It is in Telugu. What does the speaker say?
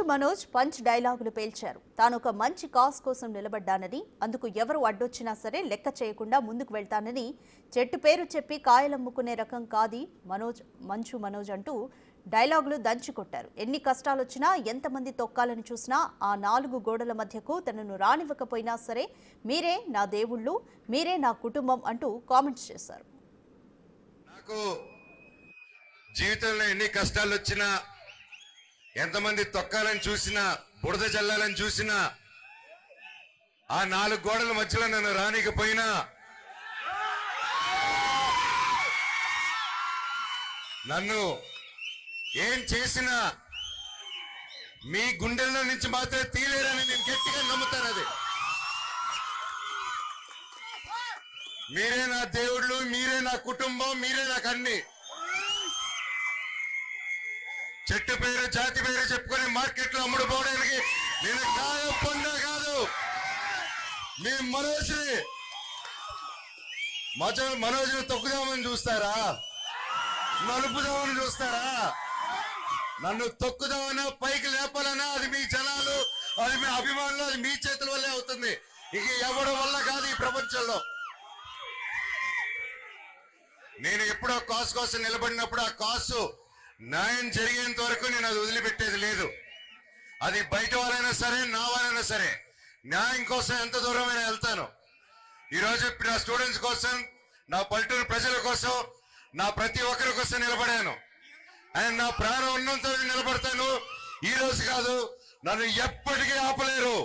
మనోజ్ పంచ్ డైలాగులు పేల్చారు. తాను ఒక మంచి కాజ్ కోసం నిలబడ్డానని, అందుకు ఎవరు అడ్డొచ్చినా సరే లెక్క చేయకుండా ముందుకు వెళ్తానని, చెట్టు పేరు చెప్పి కాయలమ్ముకునే రకం కాది మంచు మనోజ్ అంటూ డైలాగులు దంచుకొట్టారు. ఎన్ని కష్టాలొచ్చినా, ఎంతమంది తొక్కాలని చూసినా ఆ 4 గోడల మధ్యకు తనను రానివ్వకపోయినా సరే మీరే నా దేవుళ్ళు, మీరే నా కుటుంబం అంటూ కామెంట్స్ చేశారు. నాకు జీవితంలో ఎన్ని కష్టాలు వచ్చినా, ఎంతమంది తొక్కాలని చూసినా, బురద జల్లాలని చూసినా, ఆ 4 గోడల మధ్యలో నన్ను రానికపోయినా నన్ను ఏం చేసినా మీ గుండెల్లో నుంచి మాత్రమే తీలేరని నేను గట్టిగా నమ్ముతాను. అది మీరే నా దేవుళ్ళు, మీరే నా కుటుంబం, మీరే నాకు అన్ని. చెట్టు పేరు జాతి పేరు చెప్పుకొని మార్కెట్ లో అమ్ముడు పోవడానికి నేను కాలం పొందా కాదు. మీ మనోజ్ని తొక్కుదామని చూస్తారా? నలుపుదామని చూస్తారా? నన్ను తొక్కుదామన్నా, పైకి లేపాలన్నా అది మీ జనాలు, అది మీ అభిమానులు, అది మీ చేతుల వల్లే అవుతుంది. ఇక ఎవరి వల్ల కాదు ఈ ప్రపంచంలో. నేను ఎప్పుడో కాసు కోసం నిలబడినప్పుడు ఆ కాసు న్యాయం జరిగేంత వరకు నేను అది వదిలిపెట్టేది లేదు. అది బయట వాళ్ళైనా సరే, నా వాళ్ళైనా సరే, న్యాయం కోసం ఎంత దూరమైనా వెళ్తాను. ఈరోజు నా స్టూడెంట్స్ కోసం, నా పల్లెటూరు ప్రజల కోసం, నా ప్రతి ఒక్కరి కోసం నిలబడాను. అండ్ నా ప్రాణం ఉన్నంత నిలబడతాను. ఈ రోజు కాదు, నన్ను ఎప్పటికీ ఆపలేరు.